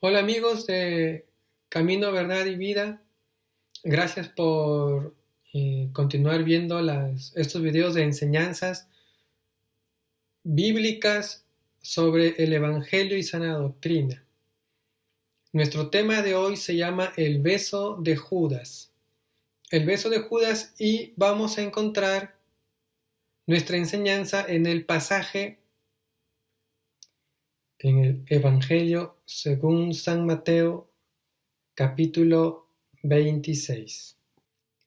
Hola amigos de Camino, Verdad y Vida. Gracias por continuar viendo estos videos de enseñanzas bíblicas sobre el Evangelio y sana doctrina. Nuestro tema de hoy se llama el beso de Judas. El beso de Judas, y vamos a encontrar nuestra enseñanza en el pasaje en el Evangelio según San Mateo, capítulo 26.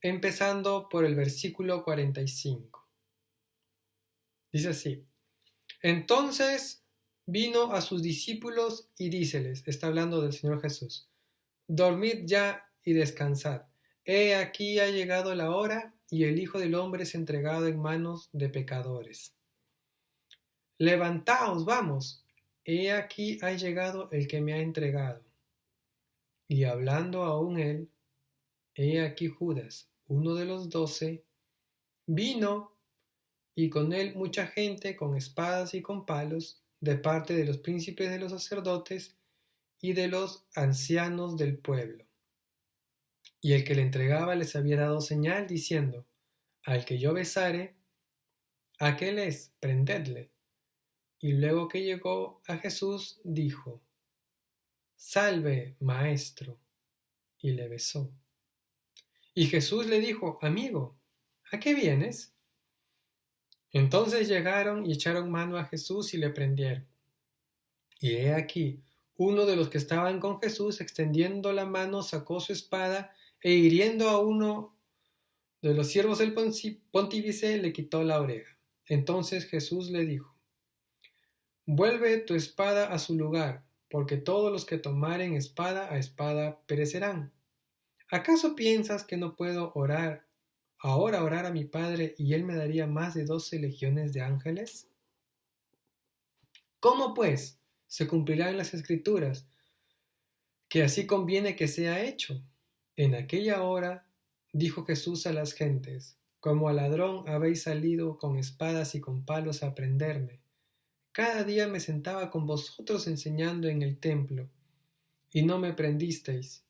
Empezando por el versículo 45. Dice así: Entonces vino a sus discípulos y díceles, está hablando del Señor Jesús, dormid ya y descansad. He aquí ha llegado la hora y el Hijo del Hombre es entregado en manos de pecadores. Levantaos, vamos, he aquí ha llegado el que me ha entregado. Y hablando aún él, he aquí Judas, uno de los 12, vino, y con él mucha gente con espadas y con palos, de parte de los príncipes de los sacerdotes y de los ancianos del pueblo. Y el que le entregaba les había dado señal, diciendo: Al que yo besare, aquel es, prendedle. Y luego que llegó a Jesús, dijo: Salve, maestro, y le besó. Y Jesús le dijo: Amigo, ¿a qué vienes? Entonces llegaron y echaron mano a Jesús y le prendieron. Y he aquí, uno de los que estaban con Jesús, extendiendo la mano, sacó su espada e hiriendo a uno de los siervos del pontífice, le quitó la oreja. Entonces Jesús le dijo: Vuelve tu espada a su lugar, porque todos los que tomaren espada a espada perecerán. ¿Acaso piensas que no puedo orar a mi Padre, y él me daría más de 12 legiones de ángeles? ¿Cómo pues se cumplirán las escrituras, que así conviene que sea hecho? En aquella hora dijo Jesús a las gentes: Como a ladrón habéis salido con espadas y con palos a prenderme. Cada día me sentaba con vosotros enseñando en el templo, y no me prendisteis.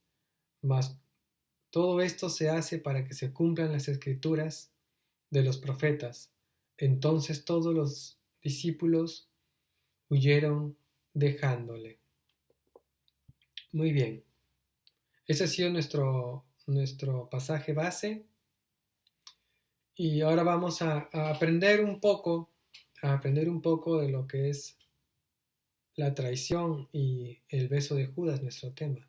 Mas todo esto se hace para que se cumplan las escrituras de los profetas. Entonces todos los discípulos huyeron dejándole. Muy bien. Ese ha sido nuestro pasaje base, y ahora vamos a aprender un poco de lo que es la traición y el beso de Judas, nuestro tema.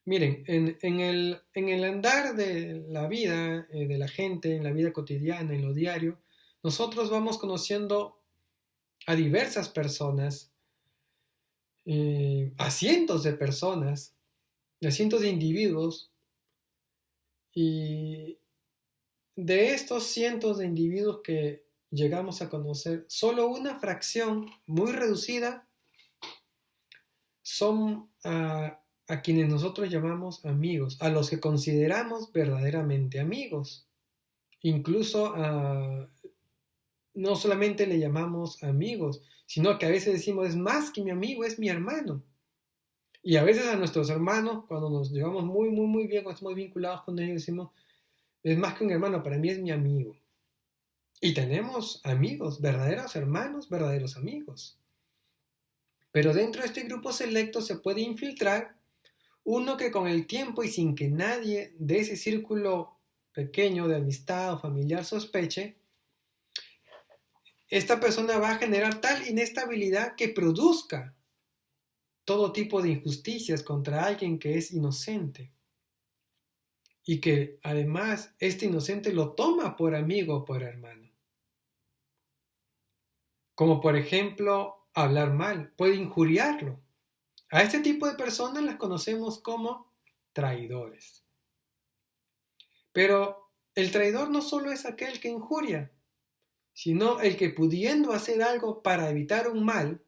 Miren, en el andar de la vida, de la gente, en la vida cotidiana, en lo diario, nosotros vamos conociendo a diversas personas, a cientos de personas, a cientos de individuos, y de estos cientos de individuos que llegamos a conocer, solo una fracción muy reducida son a quienes nosotros llamamos amigos, a los que consideramos verdaderamente amigos. Incluso no solamente le llamamos amigos, sino que a veces decimos: es más que mi amigo, es mi hermano. Y a veces a nuestros hermanos, cuando nos llevamos muy, muy, muy bien, cuando estamos vinculados con ellos, decimos: es más que un hermano, para mí es mi amigo. Y tenemos amigos, verdaderos hermanos, verdaderos amigos. Pero dentro de este grupo selecto se puede infiltrar uno que con el tiempo, y sin que nadie de ese círculo pequeño de amistad o familiar sospeche, esta persona va a generar tal inestabilidad que produzca todo tipo de injusticias contra alguien que es inocente, y que además este inocente lo toma por amigo o por hermano. Como por ejemplo, hablar mal, puede injuriarlo. A este tipo de personas las conocemos como traidores. Pero el traidor no solo es aquel que injuria, sino el que, pudiendo hacer algo para evitar un mal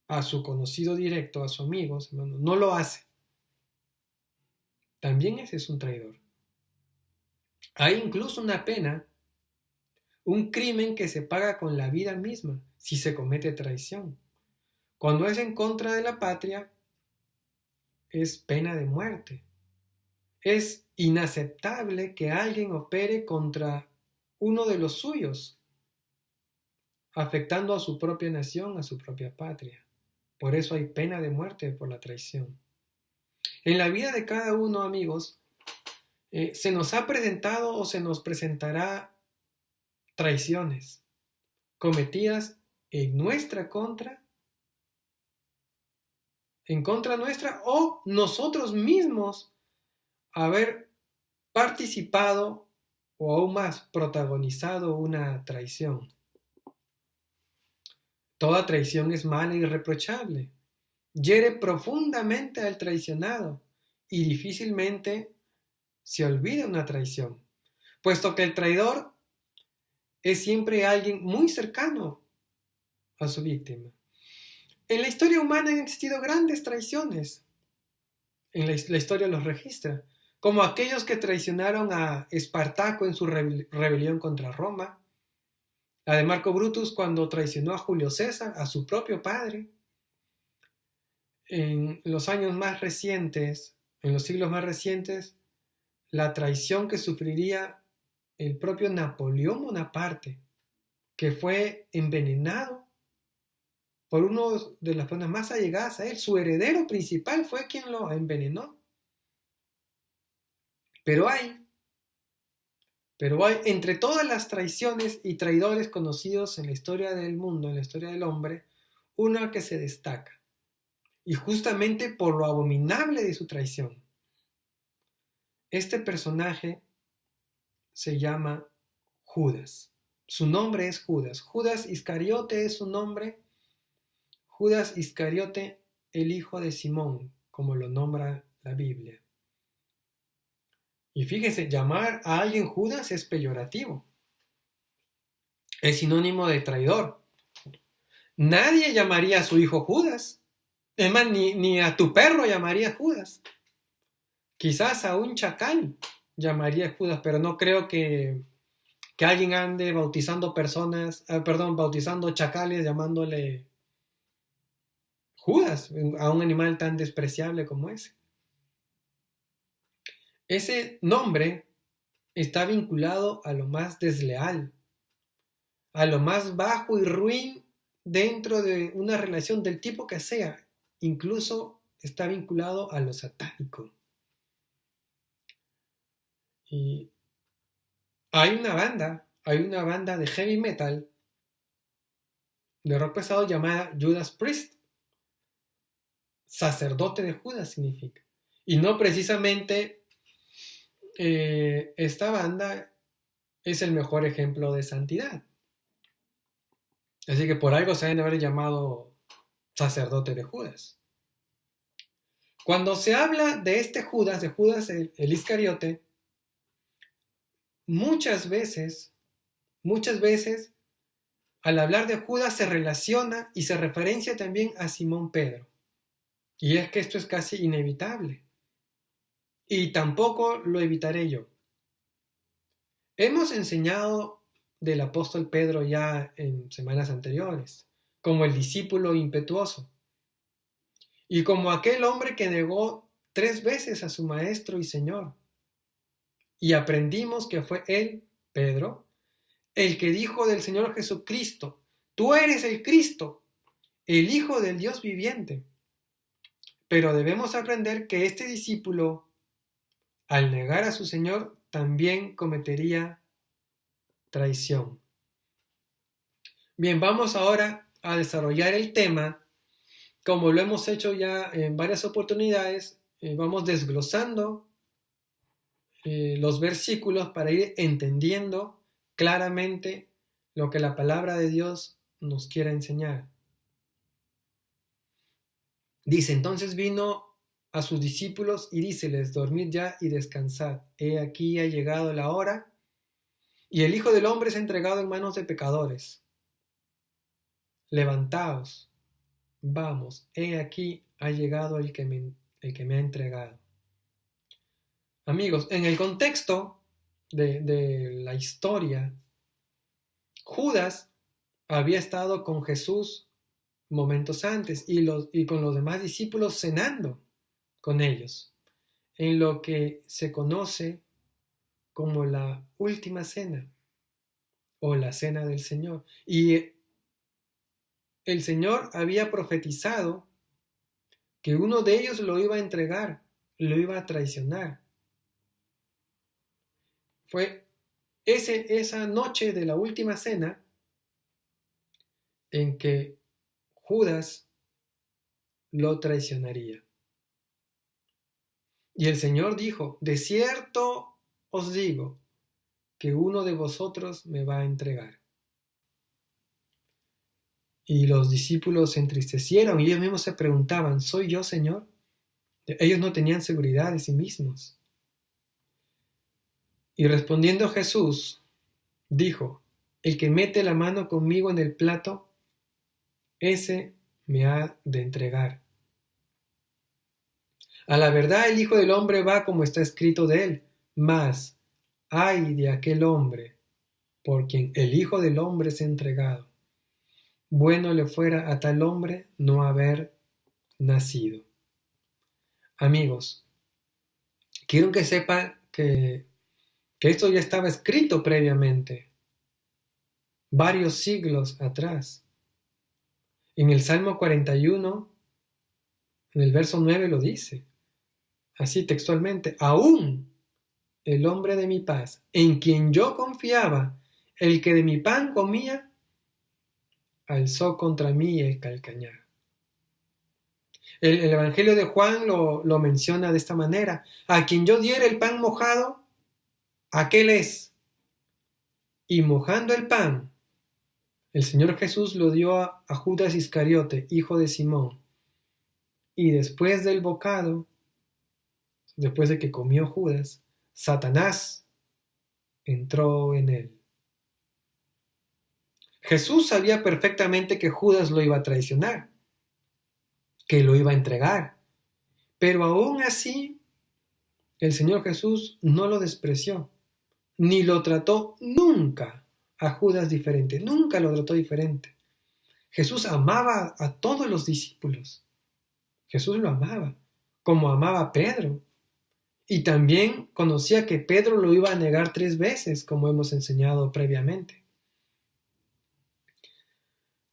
a su conocido directo, a su amigo, no lo hace. También ese es un traidor. Hay incluso una pena, un crimen que se paga con la vida misma si se comete traición. Cuando es en contra de la patria, es pena de muerte. Es inaceptable que alguien opere contra uno de los suyos, afectando a su propia nación, a su propia patria. Por eso hay pena de muerte por la traición. En la vida de cada uno, amigos, se nos ha presentado o se nos presentará traiciones cometidas en nuestra contra, en contra nuestra, o nosotros mismos haber participado o aún más protagonizado una traición. Toda traición es mala y irreprochable. Hiere profundamente al traicionado y difícilmente se olvida una traición, puesto que el traidor es siempre alguien muy cercano a su víctima. En la historia humana han existido grandes traiciones. En la historia los registra, como aquellos que traicionaron a Espartaco en su rebelión contra Roma, la de Marco Brutus cuando traicionó a Julio César, a su propio padre. En los años más recientes, en los siglos más recientes, la traición que sufriría el propio Napoleón Bonaparte, que fue envenenado por uno de las personas más allegadas a él. Su heredero principal fue quien lo envenenó. Pero hay, entre todas las traiciones y traidores conocidos en la historia del mundo, en la historia del hombre, una que se destaca. Y justamente por lo abominable de su traición. Este personaje se llama Judas. Su nombre es Judas. Judas Iscariote es su nombre. Judas Iscariote, el hijo de Simón, como lo nombra la Biblia. Y fíjese, llamar a alguien Judas es peyorativo. Es sinónimo de traidor. Nadie llamaría a su hijo Judas. Es más, ni a tu perro llamaría Judas. Quizás a un chacal llamaría Judas, pero no creo que alguien ande bautizando bautizando chacales llamándole Judas a un animal tan despreciable como ese. Ese nombre está vinculado a lo más desleal, a lo más bajo y ruin dentro de una relación del tipo que sea. Incluso está vinculado a lo satánico. Y hay una banda de heavy metal, de rock pesado llamada Judas Priest. Sacerdote de Judas significa. Y no precisamente esta banda es el mejor ejemplo de santidad. Así que por algo se deben haber llamado sacerdote de Judas. Cuando se habla de este Judas, de Judas el Iscariote, muchas veces, al hablar de Judas se relaciona y se referencia también a Simón Pedro. Y es que esto es casi inevitable. Y tampoco lo evitaré yo. Hemos enseñado del apóstol Pedro ya en semanas anteriores, como el discípulo impetuoso. Y como aquel hombre que negó 3 veces a su maestro y señor. Y aprendimos que fue él, Pedro, el que dijo del Señor Jesucristo: tú eres el Cristo, el Hijo del Dios viviente. Pero debemos aprender que este discípulo, al negar a su Señor, también cometería traición. Bien, vamos ahora a desarrollar el tema. Como lo hemos hecho ya en varias oportunidades, vamos desglosando los versículos para ir entendiendo claramente lo que la palabra de Dios nos quiere enseñar. Dice: entonces vino a sus discípulos y díceles: dormid ya y descansad. He aquí ha llegado la hora, y el Hijo del Hombre es entregado en manos de pecadores. Levantaos, vamos, he aquí ha llegado el que me ha entregado. Amigos, en el contexto de la historia, Judas había estado con Jesús momentos antes y con los demás discípulos cenando. con ellos, en lo que se conoce como la última cena o la cena del Señor. Y el Señor había profetizado que uno de ellos lo iba a entregar, lo iba a traicionar. Fue esa noche de la última cena en que Judas lo traicionaría. Y el Señor dijo, de cierto os digo que uno de vosotros me va a entregar. Y los discípulos se entristecieron y ellos mismos se preguntaban, ¿soy yo, Señor? Ellos no tenían seguridad de sí mismos. Y respondiendo Jesús, dijo, el que mete la mano conmigo en el plato, ese me ha de entregar. A la verdad el Hijo del Hombre va como está escrito de él, mas ay de aquel hombre por quien el Hijo del Hombre es entregado. Bueno le fuera a tal hombre no haber nacido. Amigos, quiero que sepan que esto ya estaba escrito previamente, varios siglos atrás. En el Salmo 41, en el verso 9 lo dice, así textualmente, aún el hombre de mi paz, en quien yo confiaba, el que de mi pan comía, alzó contra mí el calcañar. El Evangelio de Juan lo menciona de esta manera, a quien yo diera el pan mojado, aquel es. Y mojando el pan, el Señor Jesús lo dio a Judas Iscariote, hijo de Simón. Y después del bocado, después de que comió Judas, Satanás entró en él. Jesús sabía perfectamente que Judas lo iba a traicionar, que lo iba a entregar, pero aún así el Señor Jesús no lo despreció, ni lo trató nunca a Judas diferente, nunca lo trató diferente. Jesús amaba a todos los discípulos, Jesús lo amaba, como amaba a Pedro, y también conocía que Pedro lo iba a negar 3 veces, como hemos enseñado previamente.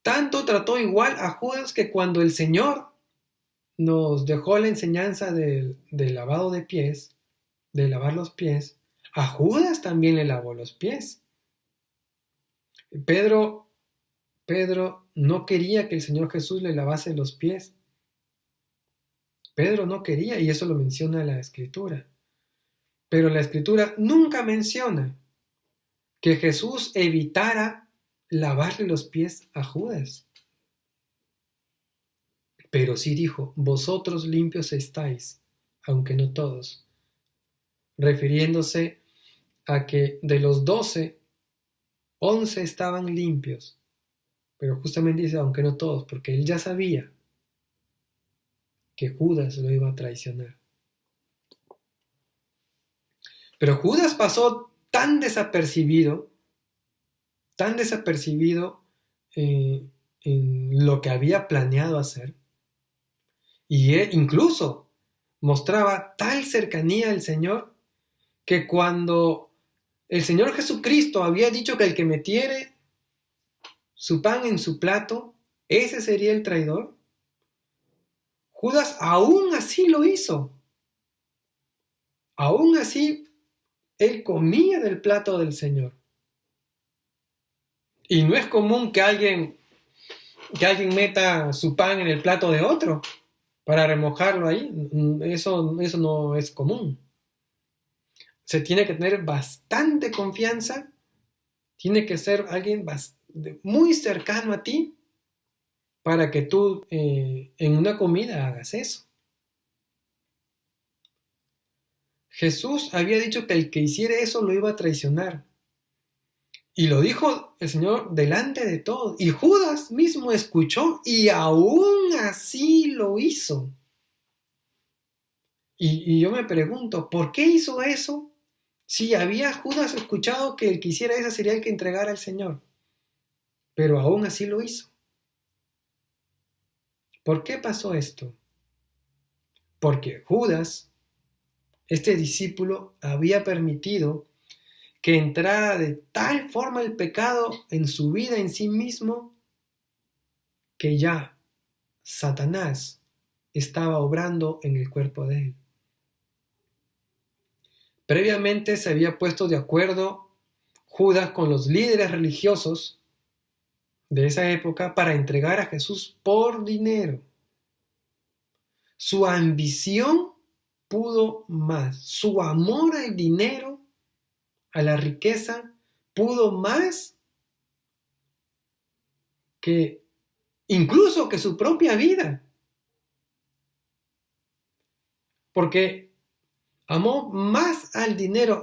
Tanto trató igual a Judas que cuando el Señor nos dejó la enseñanza del lavado de pies, de lavar los pies, a Judas también le lavó los pies. Pedro no quería que el Señor Jesús le lavase los pies. Pedro no quería, y eso lo menciona la Escritura. Pero la Escritura nunca menciona que Jesús evitara lavarle los pies a Judas. Pero sí dijo, vosotros limpios estáis, aunque no todos, refiriéndose a que de los 12, 11 estaban limpios, pero justamente dice, aunque no todos, porque él ya sabía que Judas lo iba a traicionar. Pero Judas pasó tan desapercibido en lo que había planeado hacer, y él incluso mostraba tal cercanía al Señor que cuando el Señor Jesucristo había dicho que el que metiere su pan en su plato, ese sería el traidor, Judas aún así lo hizo. Aún así, él comía del plato del Señor. Y no es común que alguien meta su pan en el plato de otro para remojarlo ahí. Eso no es común. Se tiene que tener bastante confianza, tiene que ser alguien muy cercano a ti para que tú en una comida hagas eso. Jesús había dicho que el que hiciera eso lo iba a traicionar. Y lo dijo el Señor delante de todos. Y Judas mismo escuchó y aún así lo hizo. Y yo me pregunto, ¿por qué hizo eso? Si había Judas escuchado que el que hiciera eso sería el que entregara al Señor. Pero aún así lo hizo. ¿Por qué pasó esto? porque Judas, este discípulo, había permitido que entrara de tal forma el pecado en su vida, en sí mismo, que ya Satanás estaba obrando en el cuerpo de él. Previamente se había puesto de acuerdo Judas con los líderes religiosos de esa época para entregar a Jesús por dinero. Su ambición pudo más, su amor al dinero, a la riqueza, pudo más que incluso que su propia vida. Porque amaba más al dinero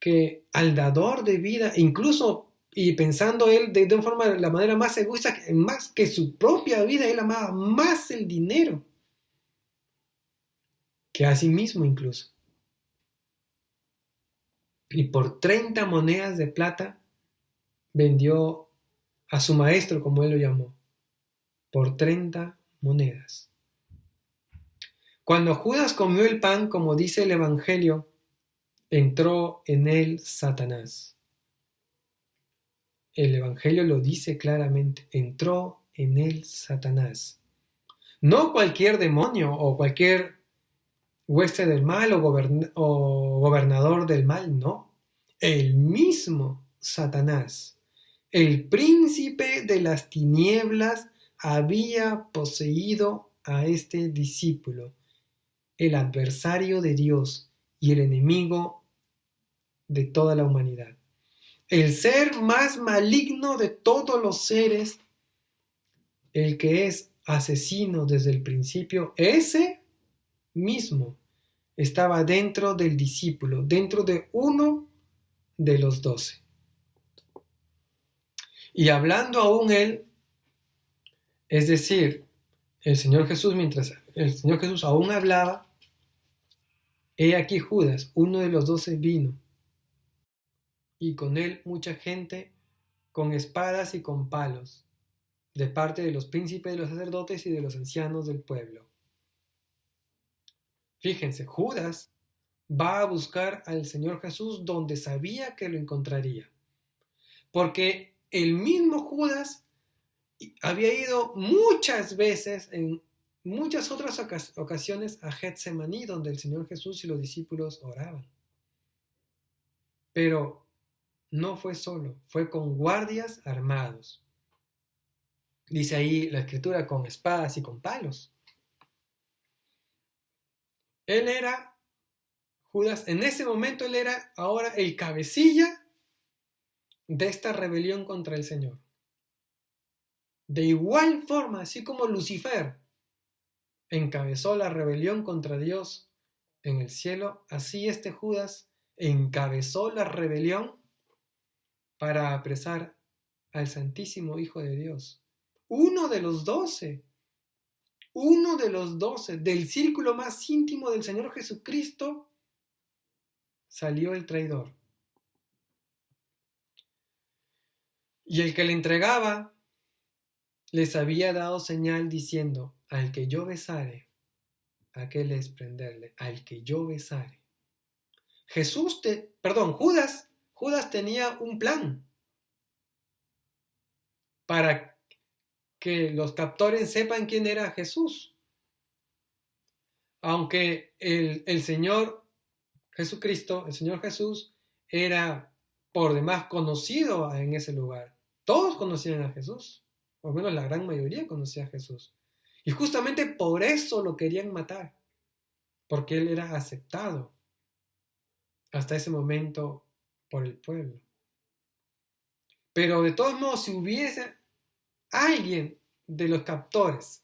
que al dador de vida, incluso, y pensando él de una forma, de la manera más egoísta, más que su propia vida, él amaba más el dinero que a sí mismo incluso. Y por 30 monedas de plata vendió a su maestro, como él lo llamó, por 30 monedas. Cuando Judas comió el pan, como dice el Evangelio, entró en él Satanás. El Evangelio lo dice claramente, entró en él Satanás. No cualquier demonio o cualquier hueste del mal o gobernador del mal, no. El mismo Satanás, el príncipe de las tinieblas, había poseído a este discípulo, el adversario de Dios y el enemigo de toda la humanidad. El ser más maligno de todos los seres, el que es asesino desde el principio, ese mismo estaba dentro del discípulo, dentro de uno de los 12. Y hablando aún él, es decir, el Señor Jesús, mientras el Señor Jesús aún hablaba, he aquí Judas, uno de los 12, vino, y con él mucha gente con espadas y con palos, de parte de los príncipes de los sacerdotes y de los ancianos del pueblo. Fíjense, Judas va a buscar al Señor Jesús donde sabía que lo encontraría. Porque el mismo Judas había ido muchas veces, en muchas otras ocasiones, a Getsemaní, donde el Señor Jesús y los discípulos oraban. Pero no fue solo, fue con guardias armados. Dice ahí la escritura, con espadas y con palos. Él era, Judas, en ese momento él era ahora el cabecilla de esta rebelión contra el Señor. De igual forma, así como Lucifer encabezó la rebelión contra Dios en el cielo, así este Judas encabezó la rebelión para apresar al Santísimo Hijo de Dios. Uno de los 12 del círculo más íntimo del Señor Jesucristo, salió el traidor. Y el que le entregaba les había dado señal diciendo, al que yo besare, aquel es prenderle, al que yo besare. Judas tenía un plan para que los captores sepan quién era Jesús. Aunque el Señor Jesucristo, el Señor Jesús, era por demás conocido en ese lugar. Todos conocían a Jesús, o al menos la gran mayoría conocía a Jesús. Y justamente por eso lo querían matar, porque él era aceptado hasta ese momento por el pueblo. Pero de todos modos, si hubiese alguien de los captores,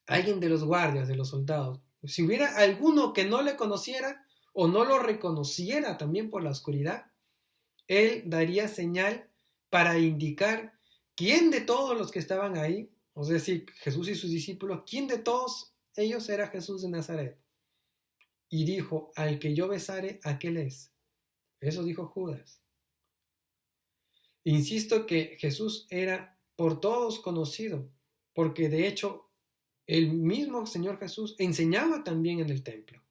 alguien de los guardias, de los soldados, si hubiera alguno que no le conociera o no lo reconociera también por la oscuridad, él daría señal para indicar quién de todos los que estaban ahí, es decir, Jesús y sus discípulos, quién de todos ellos era Jesús de Nazaret. Y dijo, al que yo besare, aquel es. Eso dijo Judas. Insisto que Jesús era por todos conocido, porque de hecho el mismo Señor Jesús enseñaba también en el templo.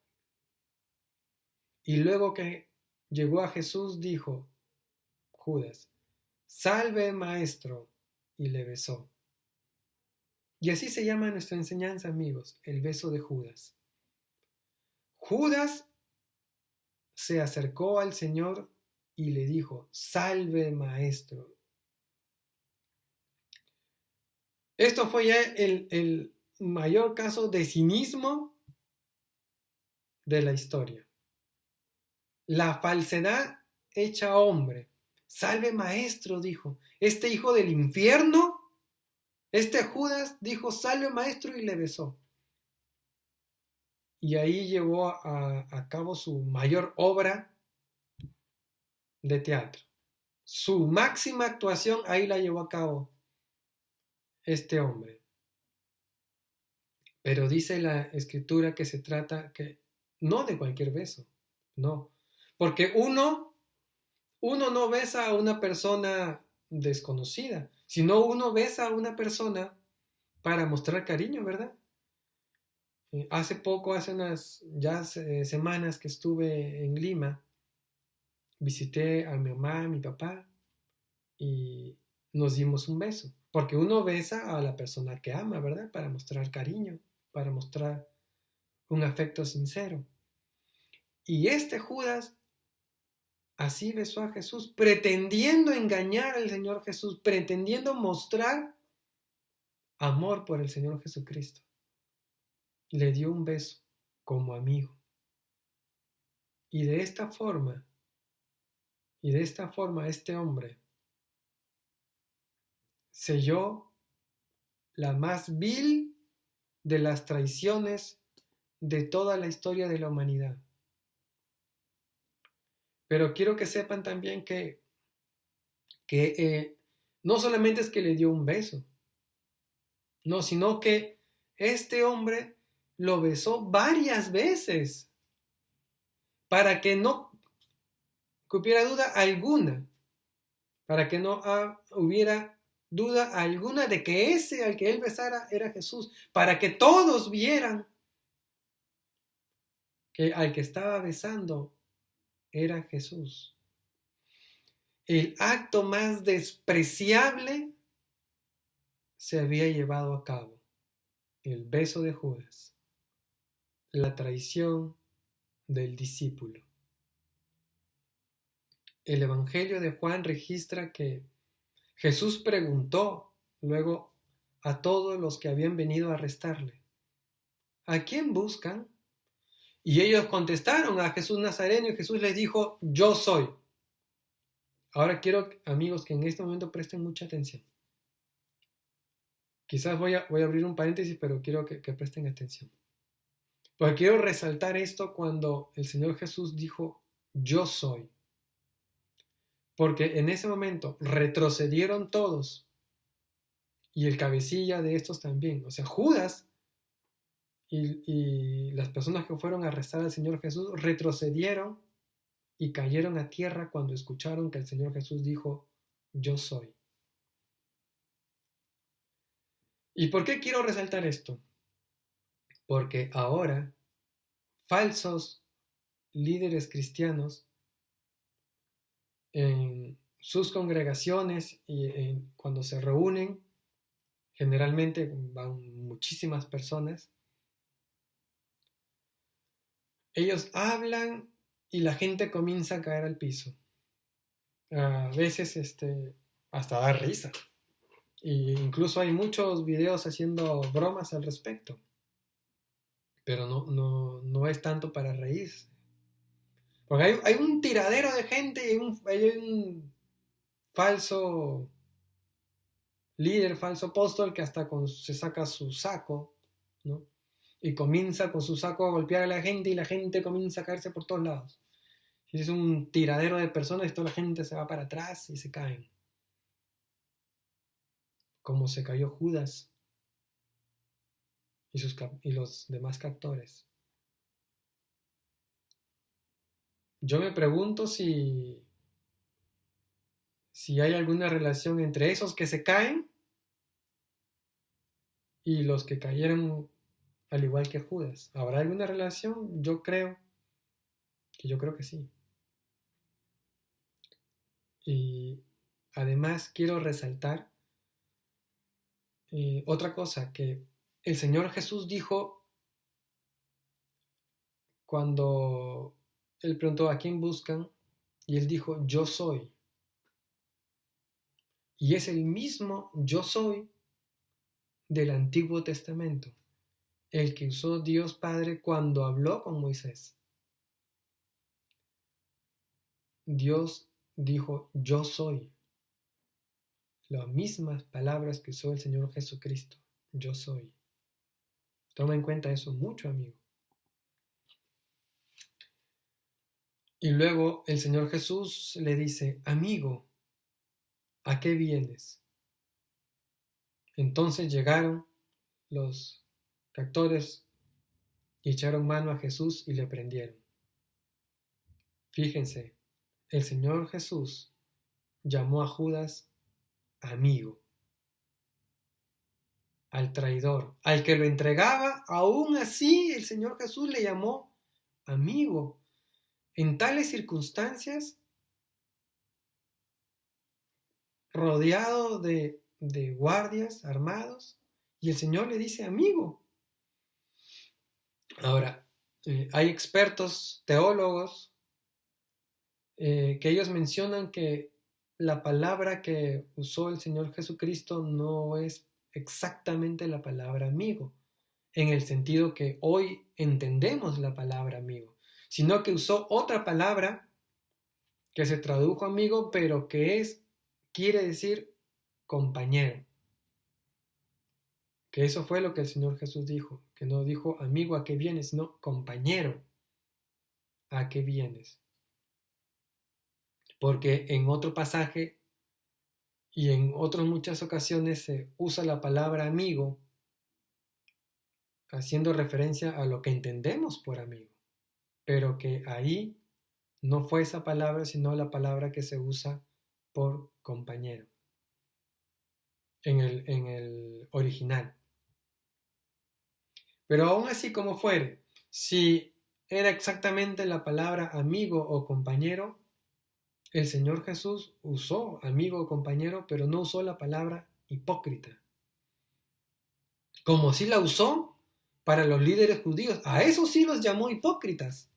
Y luego que llegó a Jesús, dijo Judas: salve, maestro, y le besó. Y así se llama nuestra enseñanza, amigos, el beso de Judas. Judas se acercó al Señor y le dijo: salve, maestro. Esto fue ya el mayor caso de cinismo de la historia. La falsedad hecha hombre. Salve, maestro, dijo. Este hijo del infierno, este Judas, dijo: salve, maestro, y le besó. Y ahí llevó a cabo su mayor obra de teatro. Su máxima actuación ahí la llevó a cabo este hombre. Pero dice la escritura que se trata que no de cualquier beso, no. Porque uno no besa a una persona desconocida, sino uno besa a una persona para mostrar cariño, ¿verdad? Hace poco, hace unas ya semanas que estuve en Lima, visité a mi mamá, a mi papá y nos dimos un beso. Porque uno besa a la persona que ama, ¿verdad? Para mostrar cariño, para mostrar un afecto sincero. Y este Judas así besó a Jesús, pretendiendo engañar al Señor Jesús, pretendiendo mostrar amor por el Señor Jesucristo. Le dio un beso como amigo. Y de esta forma este hombre selló la más vil de las traiciones de toda la historia de la humanidad. Pero quiero que sepan también que no solamente es que le dio un beso, no, sino que este hombre lo besó varias veces para que no hubiera duda alguna, para que no hubiera duda alguna de que ese al que él besara era Jesús, para que todos vieran que al que estaba besando era Jesús. El acto más despreciable se había llevado a cabo: el beso de Judas, la traición del discípulo. El Evangelio de Juan registra que Jesús preguntó luego a todos los que habían venido a arrestarle: ¿a quién buscan? Y ellos contestaron: a Jesús Nazareno. Y Jesús les dijo: yo soy. Ahora quiero, amigos, que en este momento presten mucha atención. Quizás voy a abrir un paréntesis, pero quiero que presten atención. Porque quiero resaltar esto cuando el Señor Jesús dijo: yo soy. Porque en ese momento retrocedieron todos, y el cabecilla de estos también. O sea, Judas y las personas que fueron a arrestar al Señor Jesús retrocedieron y cayeron a tierra cuando escucharon que el Señor Jesús dijo: yo soy. ¿Y por qué quiero resaltar esto? Porque ahora falsos líderes cristianos en sus congregaciones y cuando se reúnen, generalmente van muchísimas personas, ellos hablan y la gente comienza a caer al piso. A veces hasta da risa. E incluso hay muchos videos haciendo bromas al respecto. Pero no es tanto para reírse. Porque hay un tiradero de gente y hay un falso líder, falso apóstol que hasta se saca su saco, ¿no? Y comienza con su saco a golpear a la gente y la gente comienza a caerse por todos lados. Y es un tiradero de personas y toda la gente se va para atrás y se caen. Como se cayó Judas y los demás captores. Yo me pregunto si hay alguna relación entre esos que se caen y los que cayeron al igual que Judas. ¿Habrá alguna relación? Yo creo que sí. Y además quiero resaltar otra cosa que el Señor Jesús dijo cuando Él preguntó a quién buscan y Él dijo, yo soy. Y es el mismo yo soy del Antiguo Testamento, el que usó Dios Padre cuando habló con Moisés. Dios dijo, yo soy. Las mismas palabras que usó el Señor Jesucristo, yo soy. Toma en cuenta eso mucho, amigo. Y luego el Señor Jesús le dice, amigo, ¿a qué vienes? Entonces llegaron los captores y echaron mano a Jesús y le prendieron. Fíjense, el Señor Jesús llamó a Judas amigo, al traidor, al que lo entregaba, aún así el Señor Jesús le llamó amigo. En tales circunstancias, rodeado de guardias armados, y el Señor le dice amigo. Ahora, hay expertos, teólogos, que ellos mencionan que la palabra que usó el Señor Jesucristo no es exactamente la palabra amigo, en el sentido que hoy entendemos la palabra amigo, sino que usó otra palabra que se tradujo amigo, pero que quiere decir compañero. Que eso fue lo que el Señor Jesús dijo, que no dijo amigo a qué vienes, sino compañero a qué vienes. Porque en otro pasaje y en otras muchas ocasiones se usa la palabra amigo haciendo referencia a lo que entendemos por amigo, pero que ahí no fue esa palabra, sino la palabra que se usa por compañero en el original. Pero aún así como fuere, si era exactamente la palabra amigo o compañero, el Señor Jesús usó amigo o compañero, pero no usó la palabra hipócrita. Como sí la usó para los líderes judíos. A esos sí los llamó hipócritas.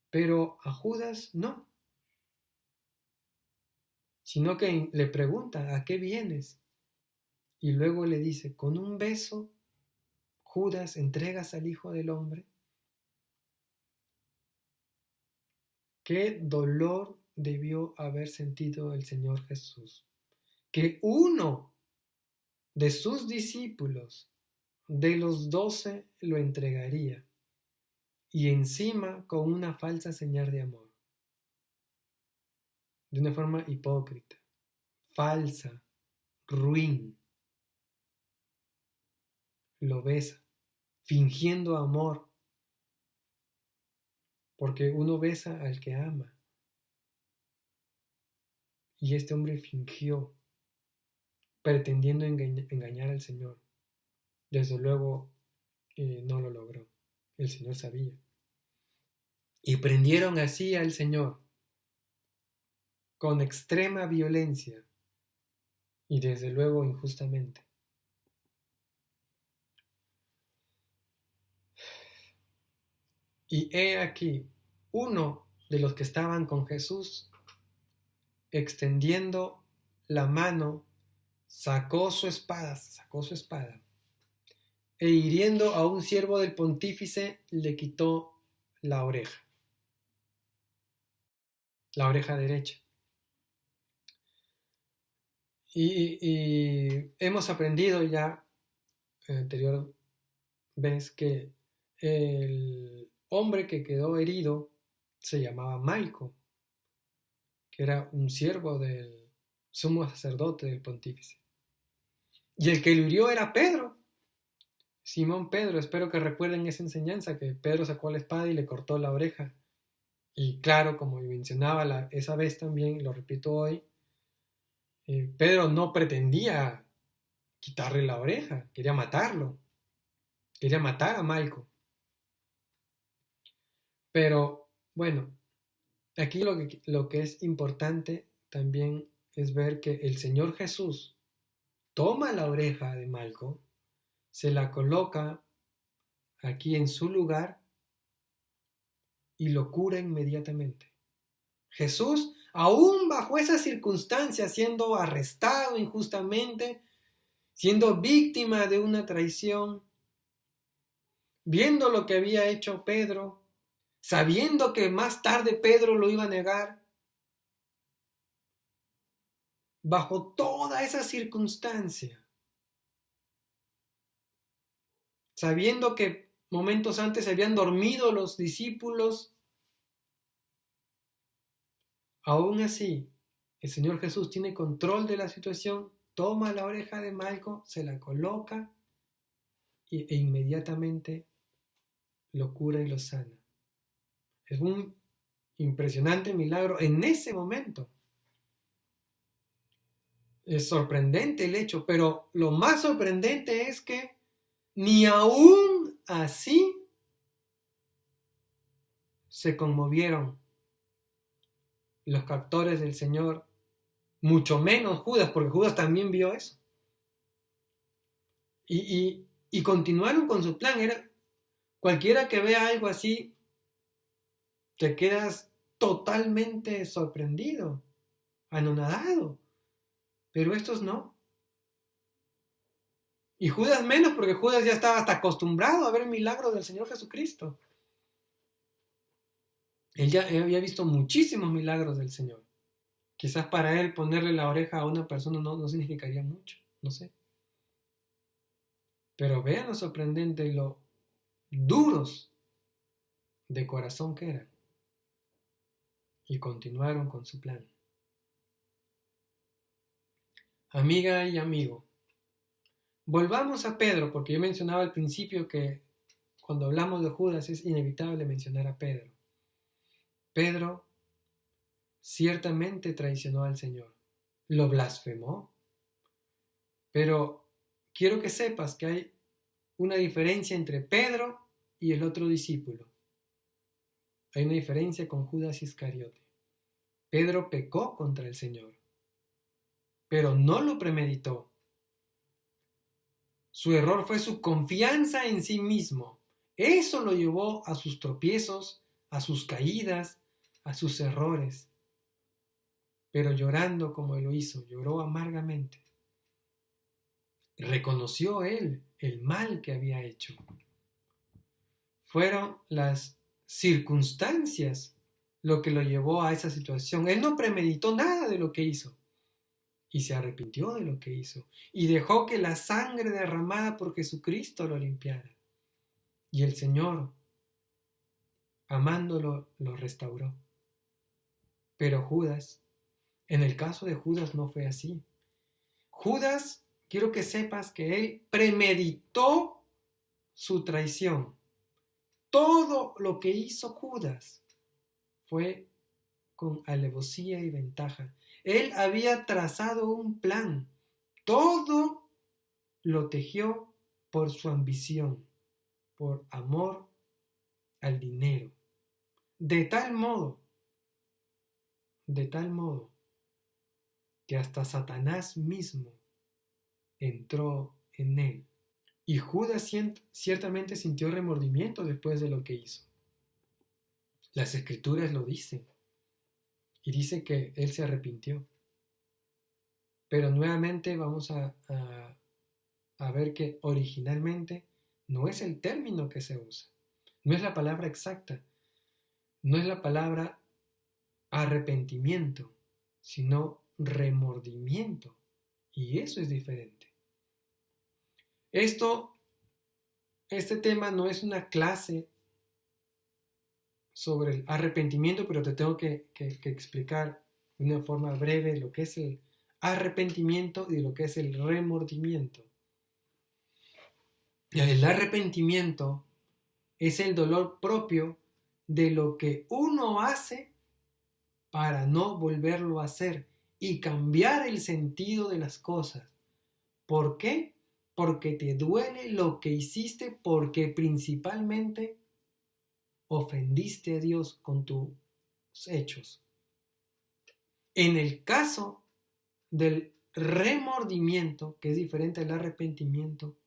Pero a Judas no. Sino que le pregunta, ¿a qué vienes? Y luego le dice, con un beso, Judas, entregas al Hijo del Hombre. Qué dolor debió haber sentido el Señor Jesús. Que uno de sus discípulos, de los 12, lo entregaría. Y encima con una falsa señal de amor. De una forma hipócrita, falsa, ruin. Lo besa, fingiendo amor. Porque uno besa al que ama. Y este hombre fingió, pretendiendo engañar al Señor. Desde luego no lo logró. El Señor sabía. Y prendieron así al Señor con extrema violencia y desde luego injustamente. Y he aquí, uno de los que estaban con Jesús, extendiendo la mano, sacó su espada, e hiriendo a un siervo del pontífice, le quitó la oreja derecha. Y hemos aprendido ya anterior vez que el hombre que quedó herido se llamaba Malco, que era un siervo del sumo sacerdote del pontífice. Y el que lo hirió era Pedro, Simón Pedro. Espero que recuerden esa enseñanza, que Pedro sacó la espada y le cortó la oreja. Y claro, como mencionaba esa vez también, lo repito hoy, Pedro no pretendía quitarle la oreja, quería matarlo, quería matar a Malco. Pero bueno, aquí lo que es importante también es ver que el Señor Jesús toma la oreja de Malco, se la coloca aquí en su lugar y lo cura inmediatamente. Jesús, aún bajo esas circunstancias, siendo arrestado injustamente, siendo víctima de una traición, viendo lo que había hecho Pedro, sabiendo que más tarde Pedro lo iba a negar, bajo toda esa circunstancia, sabiendo que momentos antes se habían dormido los discípulos, aún así, el Señor Jesús tiene control de la situación, toma la oreja de Malco, se la coloca e inmediatamente lo cura y lo sana. Es un impresionante milagro en ese momento. Es sorprendente el hecho, pero lo más sorprendente es que ni aún así se conmovieron los captores del Señor, mucho menos Judas, porque Judas también vio eso. Y continuaron con su plan. Era cualquiera que vea algo así, te quedas totalmente sorprendido, anonadado. Pero estos no. Y Judas menos, porque Judas ya estaba hasta acostumbrado a ver milagros del Señor Jesucristo. Él ya había visto muchísimos milagros del Señor. Quizás para él ponerle la oreja a una persona no significaría mucho, no sé. Pero vean lo sorprendente y lo duros de corazón que eran. Y continuaron con su plan. Amiga y amigo, volvamos a Pedro, porque yo mencionaba al principio que cuando hablamos de Judas es inevitable mencionar a Pedro. Pedro ciertamente traicionó al Señor, lo blasfemó, pero quiero que sepas que hay una diferencia entre Pedro y el otro discípulo. Hay una diferencia con Judas Iscariote. Pedro pecó contra el Señor, pero no lo premeditó. Su error fue su confianza en sí mismo. Eso lo llevó a sus tropiezos, a sus caídas, a sus errores. Pero llorando como lo hizo, lloró amargamente. Reconoció él el mal que había hecho. Fueron las circunstancias lo que lo llevó a esa situación. Él no premeditó nada de lo que hizo y se arrepintió de lo que hizo y dejó que la sangre derramada por Jesucristo lo limpiara. Y el Señor, amándolo, lo restauró. Pero Judas, en el caso de Judas no fue así. Judas, quiero que sepas que él premeditó su traición. Todo lo que hizo Judas fue con alevosía y ventaja. Él había trazado un plan. Todo lo tejió por su ambición, por amor al dinero. De tal modo que hasta Satanás mismo entró en él. Y Judas ciertamente sintió remordimiento después de lo que hizo. Las escrituras lo dicen. Y dice que él se arrepintió. Pero nuevamente vamos a ver que originalmente no es el término que se usa. No es la palabra exacta. No es la palabra arrepentimiento, sino remordimiento. Y eso es diferente. Este tema no es una clase sobre el arrepentimiento, pero te tengo que explicar de una forma breve lo que es el arrepentimiento y lo que es el remordimiento. El arrepentimiento es el dolor propio de lo que uno hace para no volverlo a hacer y cambiar el sentido de las cosas. ¿Por qué? porque te duele lo que hiciste, porque principalmente ofendiste a Dios con tus hechos. En el caso del remordimiento, que es diferente al arrepentimiento,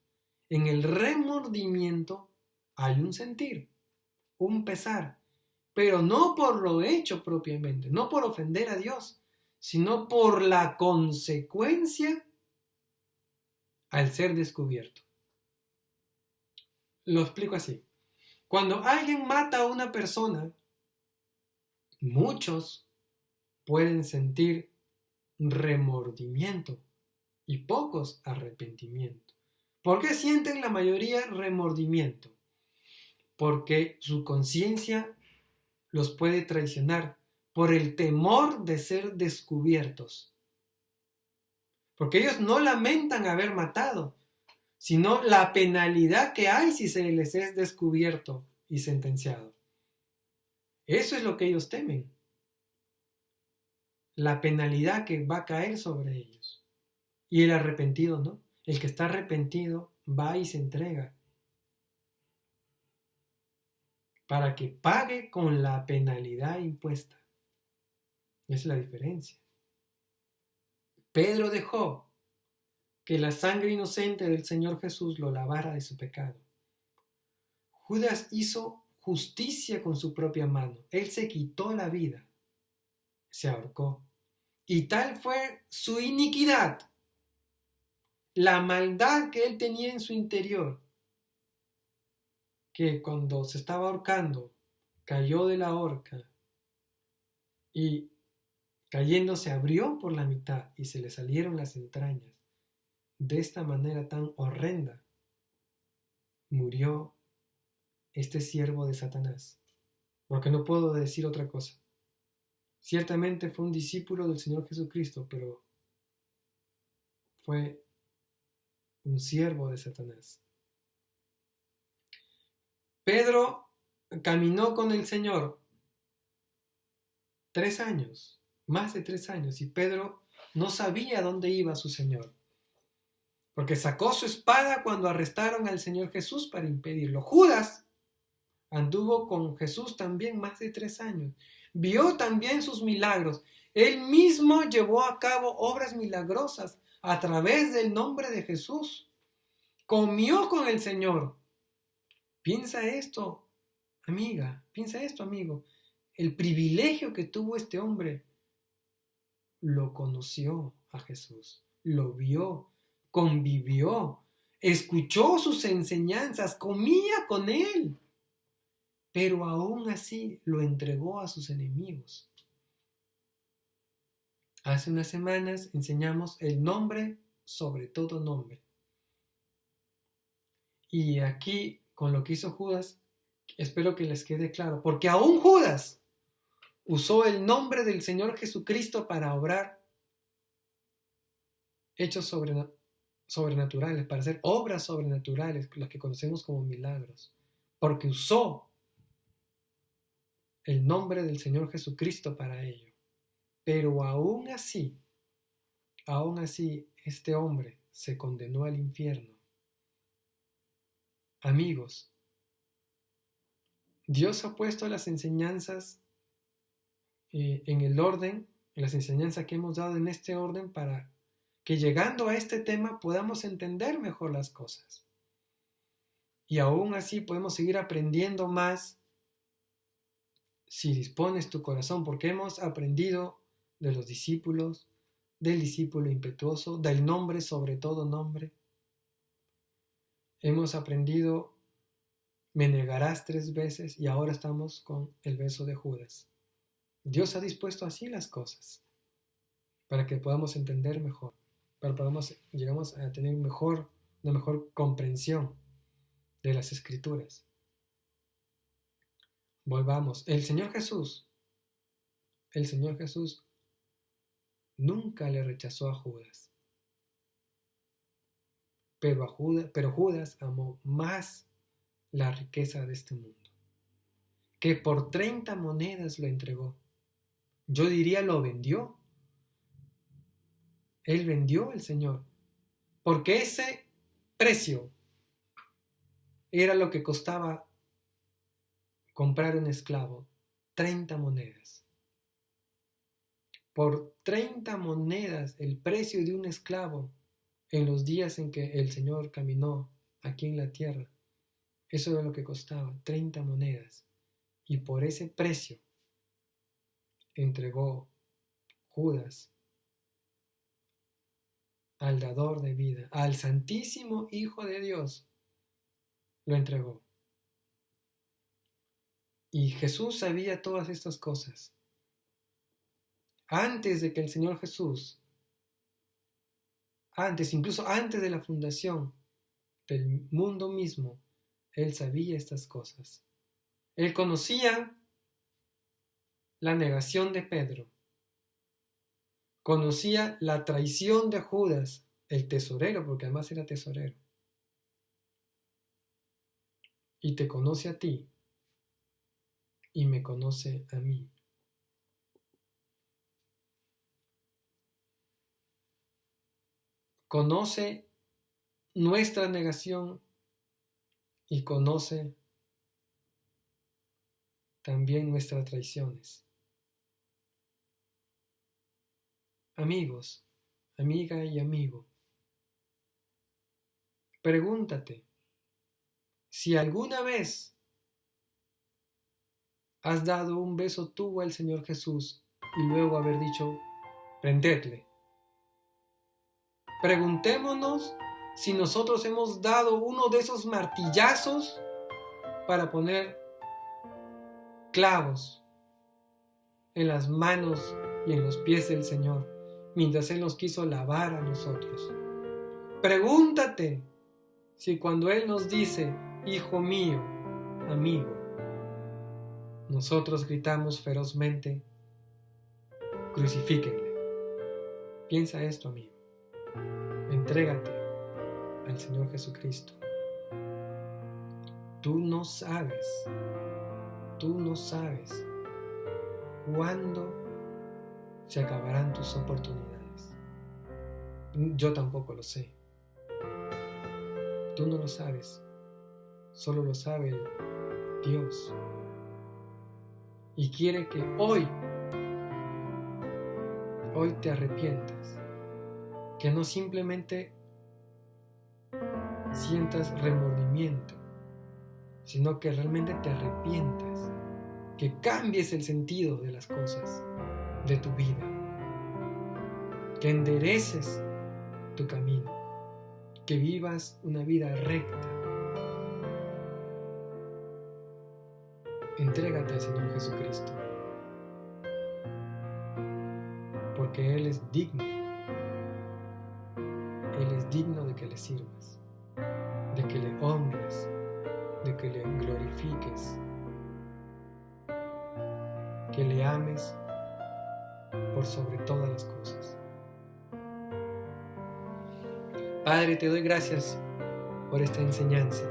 en el remordimiento hay un sentir, un pesar, pero no por lo hecho propiamente, no por ofender a Dios, sino por la consecuencia al ser descubierto. Lo explico así. Cuando alguien mata a una persona, muchos pueden sentir remordimiento y pocos arrepentimiento. ¿Por qué sienten la mayoría remordimiento? Porque su conciencia los puede traicionar por el temor de ser descubiertos. Porque ellos no lamentan haber matado, sino la penalidad que hay si se les es descubierto y sentenciado. Eso es lo que ellos temen. La penalidad que va a caer sobre ellos. Y el arrepentido no. El que está arrepentido va y se entrega para que pague con la penalidad impuesta. Esa es la diferencia. Pedro dejó que la sangre inocente del Señor Jesús lo lavara de su pecado. Judas hizo justicia con su propia mano. Él se quitó la vida, se ahorcó. Y tal fue su iniquidad, la maldad que él tenía en su interior, que cuando se estaba ahorcando, cayó de la horca y cayendo se abrió por la mitad y se le salieron las entrañas. De esta manera tan horrenda murió este siervo de Satanás, porque no puedo decir otra cosa. Ciertamente fue un discípulo del Señor Jesucristo, pero fue un siervo de Satanás. Pedro caminó con el Señor 3 años, más de 3 años, y Pedro no sabía dónde iba su Señor, porque sacó su espada cuando arrestaron al Señor Jesús para impedirlo. Judas anduvo con Jesús también más de 3 años, vio también sus milagros, él mismo llevó a cabo obras milagrosas a través del nombre de Jesús, comió con el Señor. Piensa esto, amiga, piensa esto, amigo, el privilegio que tuvo este hombre. Lo conoció a Jesús, lo vio, convivió, escuchó sus enseñanzas, comía con él, pero aún así lo entregó a sus enemigos. Hace unas semanas enseñamos el nombre sobre todo nombre. Y aquí, con lo que hizo Judas, espero que les quede claro, porque aún Judas usó el nombre del Señor Jesucristo para obrar hechos sobrenaturales, para hacer obras sobrenaturales, las que conocemos como milagros, porque usó el nombre del Señor Jesucristo para ello. Pero aún así, este hombre se condenó al infierno. Amigos, Dios ha puesto las enseñanzas en el orden, en las enseñanzas que hemos dado en este orden, para que llegando a este tema podamos entender mejor las cosas. Y aún así podemos seguir aprendiendo más si dispones tu corazón, porque hemos aprendido de los discípulos, del discípulo impetuoso, del nombre sobre todo nombre. Hemos aprendido, me negarás 3 veces, y ahora estamos con el beso de Judas. Dios ha dispuesto así las cosas, para que podamos entender mejor, para que llegamos a tener una mejor comprensión de las Escrituras. Volvamos. El Señor Jesús nunca le rechazó a Judas. Pero Judas amó más la riqueza de este mundo, que por 30 monedas lo entregó. Yo diría lo vendió. Él vendió al Señor, porque ese precio era lo que costaba comprar un esclavo, 30 monedas. Por 30 monedas el precio de un esclavo en los días en que el Señor caminó aquí en la tierra, eso era lo que costaba, 30 monedas. Y por ese precio entregó Judas al dador de vida, al Santísimo Hijo de Dios, lo entregó. Y Jesús sabía todas estas cosas. Antes de que el Señor Jesús, incluso antes de la fundación del mundo mismo, Él sabía estas cosas. Él conocía la negación de Pedro, conocía la traición de Judas, el tesorero, porque además era tesorero, y te conoce a ti y me conoce a mí. Conoce nuestra negación y conoce también nuestras traiciones. Amigos, amiga y amigo, pregúntate si alguna vez has dado un beso tú al Señor Jesús y luego haber dicho, prendedle. Preguntémonos si nosotros hemos dado uno de esos martillazos para poner clavos en las manos y en los pies del Señor, mientras Él nos quiso lavar a nosotros. Pregúntate si cuando Él nos dice, hijo mío, amigo, nosotros gritamos ferozmente, crucifíquenle. Piensa esto, amigo. Entrégate al Señor Jesucristo. Tú no sabes cuándo se acabarán tus oportunidades. Yo tampoco lo sé. Tú no lo sabes. Solo lo sabe Dios. Y quiere que hoy te arrepientas. Que no simplemente sientas remordimiento, sino que realmente te arrepientas, que cambies el sentido de las cosas, de tu vida, que endereces tu camino, que vivas una vida recta. Entrégate al Señor Jesucristo, porque Él es digno de que le sirvas, de que le honres, de que le glorifiques, que le ames por sobre todas las cosas. Padre, te doy gracias por esta enseñanza.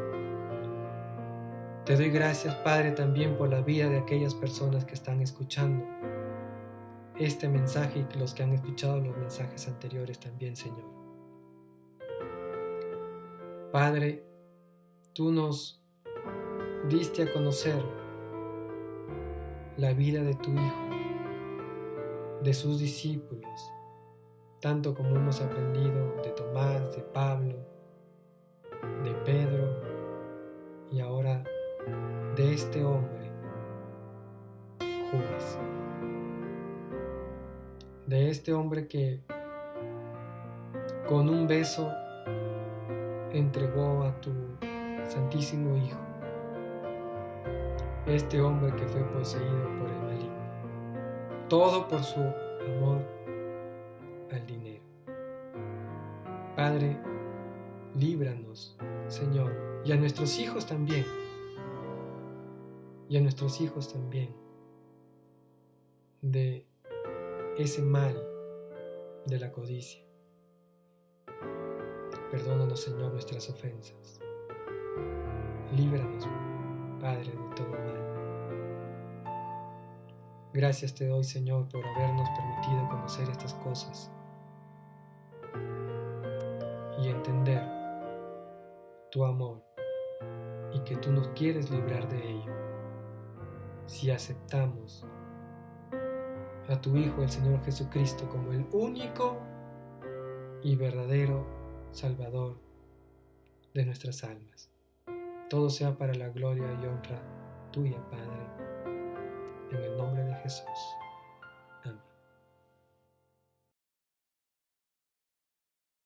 Te doy gracias, Padre, también por la vida de aquellas personas que están escuchando este mensaje y los que han escuchado los mensajes anteriores también, Señor. Padre, tú nos diste a conocer la vida de tu Hijo, de sus discípulos, tanto como hemos aprendido de Tomás, de Pablo, de Pedro y ahora de este hombre, Judas. De este hombre que con un beso entregó a tu Santísimo Hijo. Este hombre que fue poseído por el maligno. Todo por su amor al dinero. Padre, líbranos, Señor, y a nuestros hijos también. Y a nuestros hijos también de ese mal de la codicia. Perdónanos, Señor, nuestras ofensas. Líbranos, Padre, de todo mal. Gracias te doy, Señor, por habernos permitido conocer estas cosas y entender tu amor y que tú nos quieres librar de ello. Si aceptamos a tu Hijo, el Señor Jesucristo, como el único y verdadero Salvador de nuestras almas. Todo sea para la gloria y honra tuya, Padre, en el nombre de Jesús.